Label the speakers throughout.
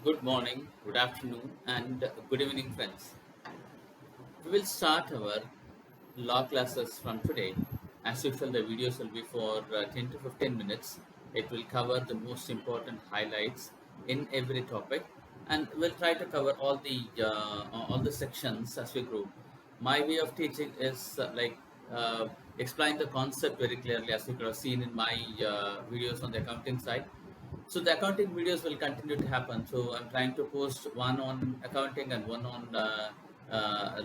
Speaker 1: Good morning, good afternoon, and good evening, friends. We will start our law classes from today. As usual, the videos will be for 10 to 15 minutes. It will cover the most important highlights in every topic, and we'll try to cover all the sections as we go. My way of teaching is explain the concept very clearly, as you could have seen in my videos on the accounting side. So the accounting videos will continue to happen. So I'm trying to post one on accounting and one on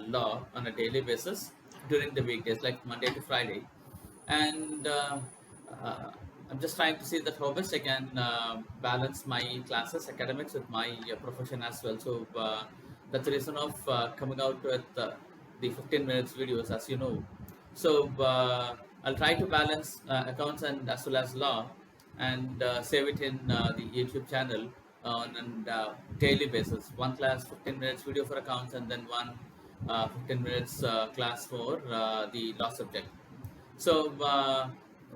Speaker 1: law on a daily basis during the weekdays, like Monday to Friday. And uh, I'm just trying to see that how best I can balance my classes, academics with my profession as well. So that's the reason of coming out with the 15 minutes videos, as you know. So I'll try to balance accounts and as well as law and save it in the YouTube channel on a daily basis. One class, 15 minutes video for accounts, and then one 15 minutes class for the law subject. So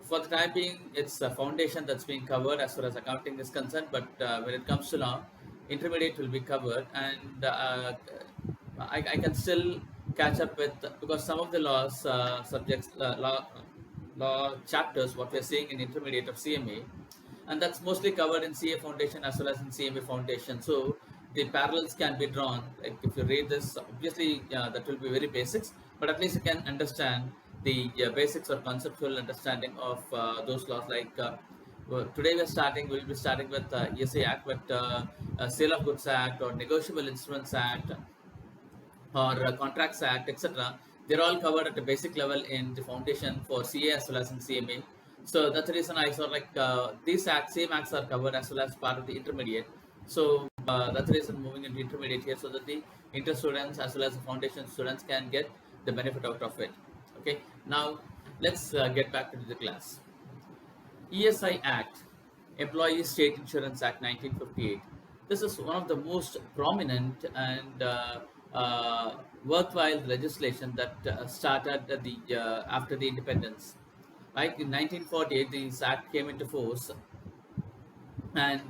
Speaker 1: for the time being, it's a foundation that's being covered as far as accounting is concerned. But when it comes to law, intermediate will be covered, and I can still catch up with because some of the laws subjects law chapters what we're seeing in intermediate of CMA, and that's mostly covered in CA Foundation as well as in CMA Foundation. So the parallels can be drawn. Like if you read this, obviously that will be very basics, but at least you can understand the basics or conceptual understanding of those laws. Today we'll be starting with ESI Act, but Sale of Goods Act or Negotiable Instruments Act or Contracts Act, etc. They're all covered at a basic level in the foundation for CA as well as in CMA. So that's the reason I saw these acts, same acts are covered as well as part of the intermediate. So that's the reason moving into intermediate here so that the inter students as well as the foundation students can get the benefit out of it. Okay, now let's get back to the class. ESI Act, Employee State Insurance Act 1958. This is one of the most prominent and worthwhile legislation that started after the independence. Right in 1948, this act came into force, and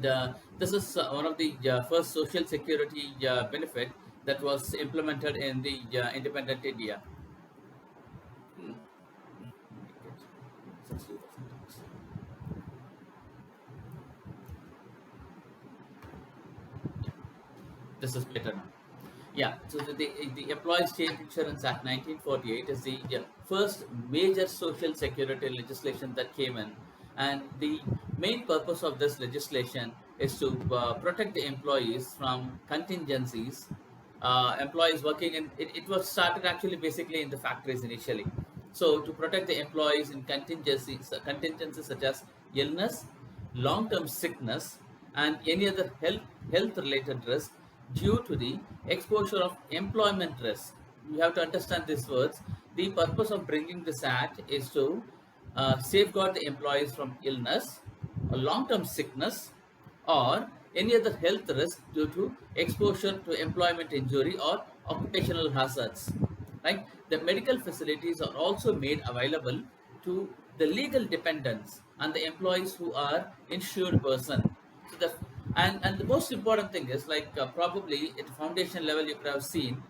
Speaker 1: this is one of the first social security benefit that was implemented in the independent India. Hmm. This is better now. Yeah, so the Employee State Insurance Act 1948 is the first major social security legislation that came in. And the main purpose of this legislation is to protect the employees from contingencies. Employees working in, it was started actually basically in the factories initially. So to protect the employees in contingencies such as illness, long-term sickness, and any other health-related risk due to the exposure of employment risk. You have to understand these words. The purpose of bringing this act is to safeguard the employees from illness, or long-term sickness, or any other health risk due to exposure to employment injury or occupational hazards. Right? The medical facilities are also made available to the legal dependents and the employees who are insured person. So and the most important thing is probably at foundation level you could have seen,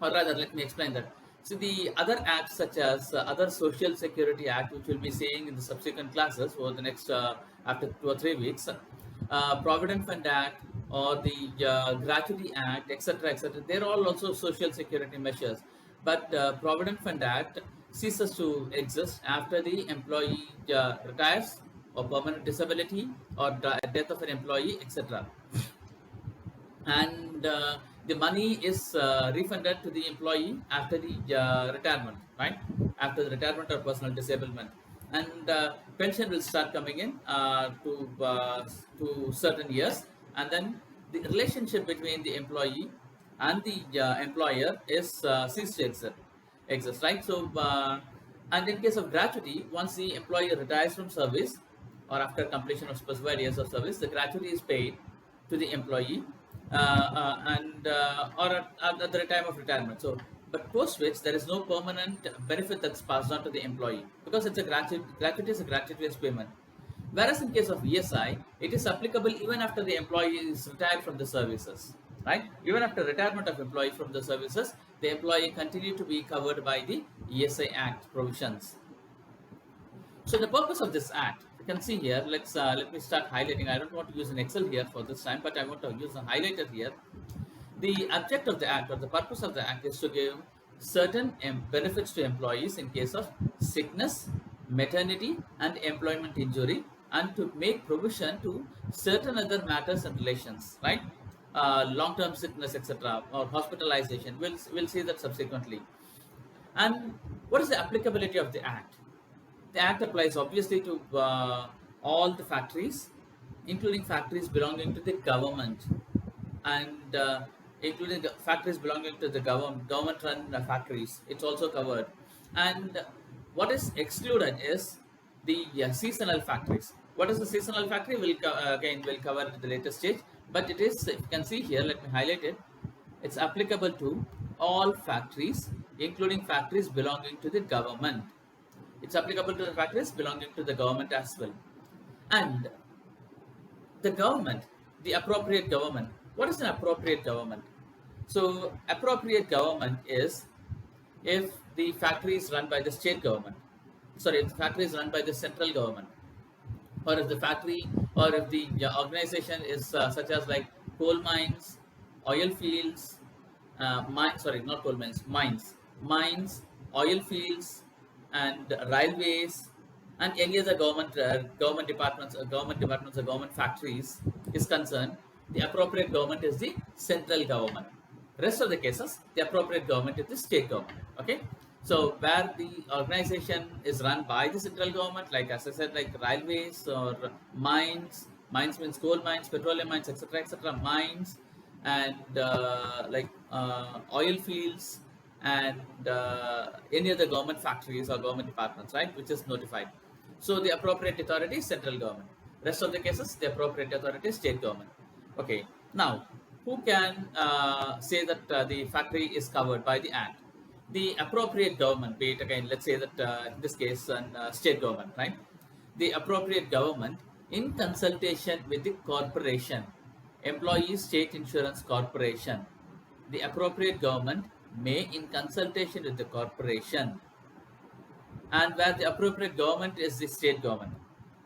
Speaker 1: or rather let me explain that. So the other acts such as other social security act, which we'll be seeing in the subsequent classes over the next after 2 or 3 weeks, Provident Fund Act or the Gratuity Act, etc., etc. They're all also social security measures, but Provident Fund Act ceases to exist after the employee retires or permanent disability or death of an employee, etc. And the money is refunded to the employee after the retirement, right? After the retirement or personal disablement, and pension will start coming in to certain years, and then the relationship between the employee and the employer is ceased to exist, right? So and in case of gratuity, once the employee retires from service or after completion of specified years of service, the gratuity is paid to the employee and or at the time of retirement. So, but post which there is no permanent benefit that's passed on to the employee because it's a gratuity is a gratuitous payment. Whereas in case of ESI, it is applicable even after the employee is retired from the services, right? Even after retirement of employee from the services, the employee continue to be covered by the ESI Act provisions. So the purpose of this act, you can see here, let me start highlighting. I don't want to use an Excel here for this time, but I want to use a highlighter here. The object of the act or the purpose of the act is to give certain benefits to employees in case of sickness, maternity, and employment injury, and to make provision to certain other matters and relations, right? Long-term sickness, etc., or hospitalization. We'll see that subsequently. And what is the applicability of the act? The act applies obviously to all the factories, including factories belonging to the government, and including the factories belonging to the government-run factories. It's also covered. And what is excluded is the seasonal factories. What is the seasonal factory? We'll cover at the later stage. But it is, if you can see here, let me highlight it. It's applicable to all factories, including factories belonging to the government. It's applicable to the factories belonging to the government as well. And the government, the appropriate government. What is an appropriate government? So appropriate government is if the factory is run by the state government. Sorry, if the factory is run by the central government, or if the factory or if the organization is such as like coal mines, oil fields, sorry, not coal mines, mines, oil fields, and railways, and any other government departments or government factories is concerned, the appropriate government is the central government. Rest of the cases, the appropriate government is the state government. Okay, so where the organization is run by the central government, like as I said, like railways or mines means coal mines, petroleum mines, etc., mines, and oil fields, and any other government factories or government departments, right, which is notified. So the appropriate authority is central government. Rest of the cases, the appropriate authority is state government. Okay, now who can say that the factory is covered by the act? The appropriate government, be it again, let's say that in this case, state government, right? The appropriate government, in consultation with the corporation, Employees State Insurance Corporation, the appropriate government may, in consultation with the corporation, and where the appropriate government is the state government,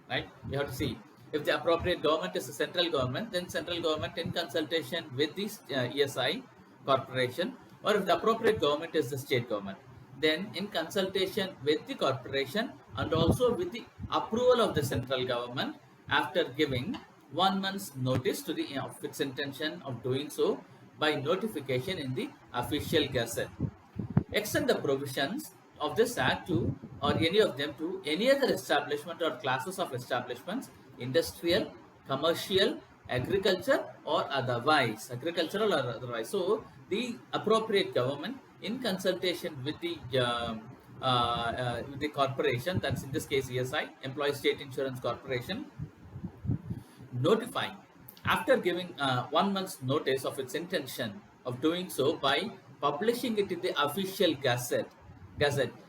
Speaker 1: right? You have to see, if the appropriate government is the central government, then central government in consultation with the ESI corporation, or if the appropriate government is the state government, then in consultation with the corporation and also with the approval of the central government, after giving 1 month's notice to the of its intention of doing so by notification in the official gazette. Extend the provisions of this act to, or any of them to, any other establishment or classes of establishments, industrial, commercial, agriculture, or otherwise, agricultural or otherwise. So the appropriate government, in consultation with the corporation, that's in this case ESI, Employee State Insurance Corporation, notifying, after giving 1 month's notice of its intention of doing so by publishing it in the official gazette,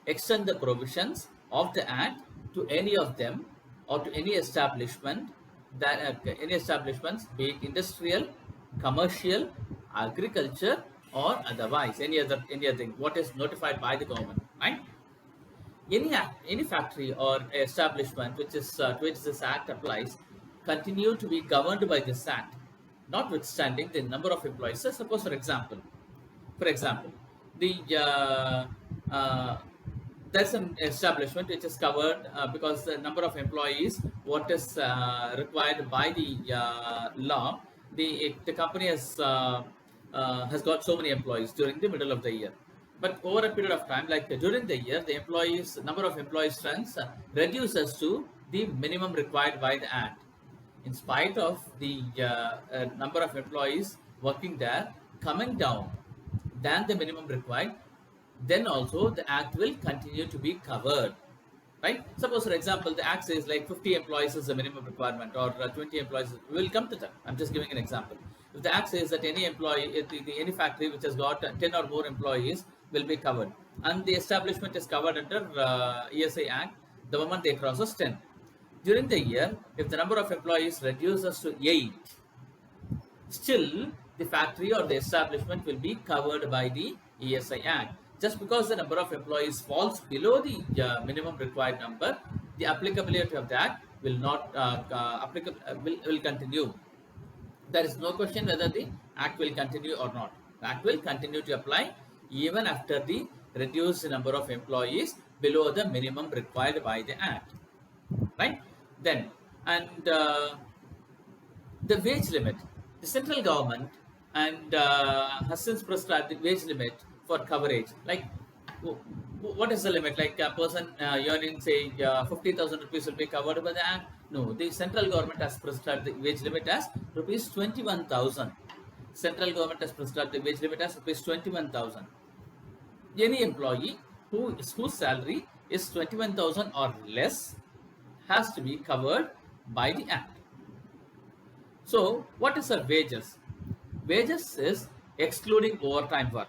Speaker 1: extend the provisions of the act to any of them or to any establishment, that any establishments, be it industrial, commercial, agriculture, or otherwise, any other thing what is notified by the government, right? Any factory or establishment which is to which this act applies continue to be governed by this act, notwithstanding the number of employees. So suppose, for example, the there's an establishment which is covered because the number of employees, what is required by the law, the company has got so many employees during the middle of the year. But over a period of time, like during the year, the number of employees strength reduces to the minimum required by the act. In spite of the number of employees working there coming down than the minimum required, then also the act will continue to be covered, right? Suppose, for example, the act says like 50 employees is the minimum requirement, or 20 employees. We will come to that. I'm just giving an example. If the act says that any employee, any factory which has got 10 or more employees will be covered, and the establishment is covered under ESI Act, the moment they crosses 10. During the year, if the number of employees reduces to 8, still the factory or the establishment will be covered by the ESI Act. Just because the number of employees falls below the minimum required number, the applicability of that will not will continue. There is no question whether the act will continue or not. The act will continue to apply even after the reduced number of employees below the minimum required by the act, right? Then, and the wage limit, the central government and has since prescribed the wage limit for coverage. Like, what is the limit? Like a person earning say 50,000 rupees will be covered by the act? No, the central government has prescribed the wage limit as rupees 21,000. Central government has prescribed the wage limit as rupees 21,000. Any employee whose salary is 21,000 or less has to be covered by the act. So, what is our wages? Wages is excluding overtime work,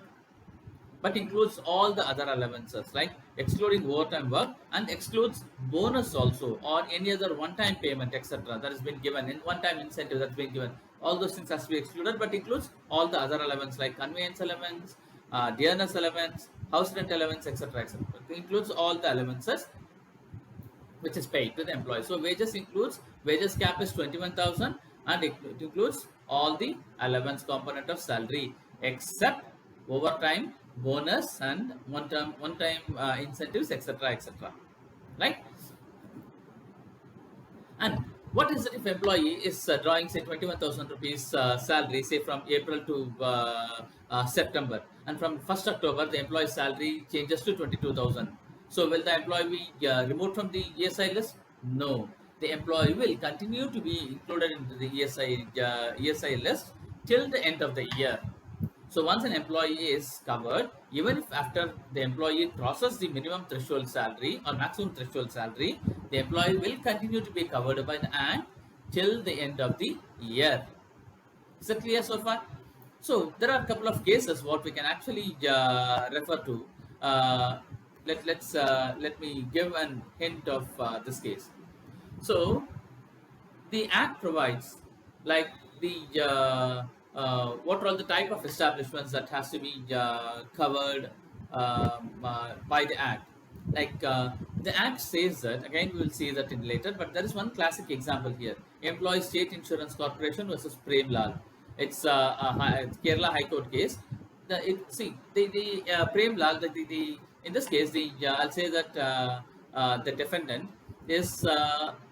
Speaker 1: but includes all the other allowances, like excluding overtime work and excludes bonus also, or any other one-time payment, etc. that has been given, in one-time incentive that's been given. All those things has to be excluded, but includes all the other allowance like conveyance allowance, dearness allowance, house rent allowance, etc. etc. It includes all the allowances which is paid to the employee. So wages includes, wages cap is 21,000, and it includes all the allowance component of salary except overtime, bonus, and one-time incentives, etc. etc. Right? And what is it if employee is drawing say 21,000 rupees salary, say from April to September, and from 1st October the employee's salary changes to 22,000. So will the employee be removed from the ESI list? No. The employee will continue to be included into the ESI list till the end of the year. So once an employee is covered, even if after the employee crosses the minimum threshold salary or maximum threshold salary, the employee will continue to be covered by the act till the end of the year. Is that clear so far? So there are a couple of cases what we can actually refer to. Let me give an hint of this case. So the act provides like the what are all the type of establishments that has to be covered by the act. Like the act says that, again we will see that in later, but there is one classic example here: Employee State Insurance Corporation versus Premlal. It's a Kerala High Court case. Premlal, in this case, I'll say that the defendant is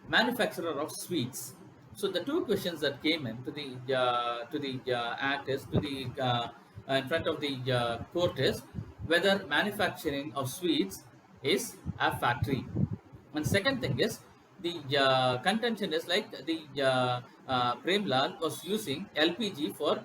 Speaker 1: manufacturer of sweets. So the two questions that came in to the act is to the in front of the court is whether manufacturing of sweets is a factory. And second thing is the contention is like the Premlal was using LPG for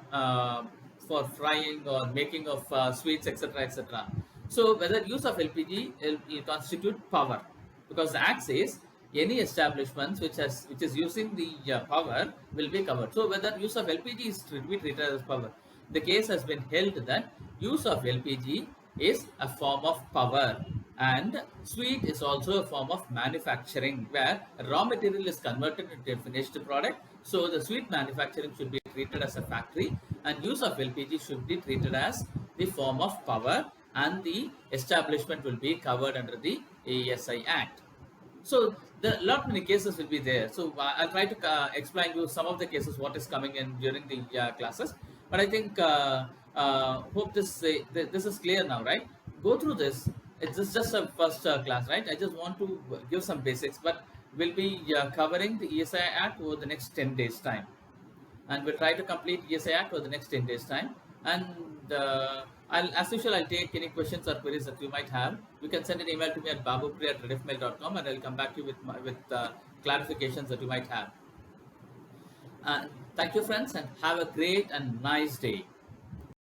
Speaker 1: frying or making of sweets, etc., etc. So whether use of LPG will constitute power, because the act says any establishments which is using the power will be covered. So whether use of LPG is to be treated as power. The case has been held that use of LPG is a form of power, and sweet is also a form of manufacturing where raw material is converted into a finished product. So the sweet manufacturing should be treated as a factory, and use of LPG should be treated as the form of power, and the establishment will be covered under the ESI Act. So the lot many cases will be there. So I'll try to explain you some of the cases what is coming in during the classes. But I think hope this is clear now, right? Go through this. It's just a first class, right? I just want to give some basics, but we'll be covering the ESI Act over the next 10 days time, and we'll try to complete ESI Act over the next 10 days time. And as usual, I'll take any questions or queries that you might have. You can send an email to me at babupri@rediffmail.com, and I'll come back to you with clarifications that you might have. Thank you, friends, and have a great and nice day.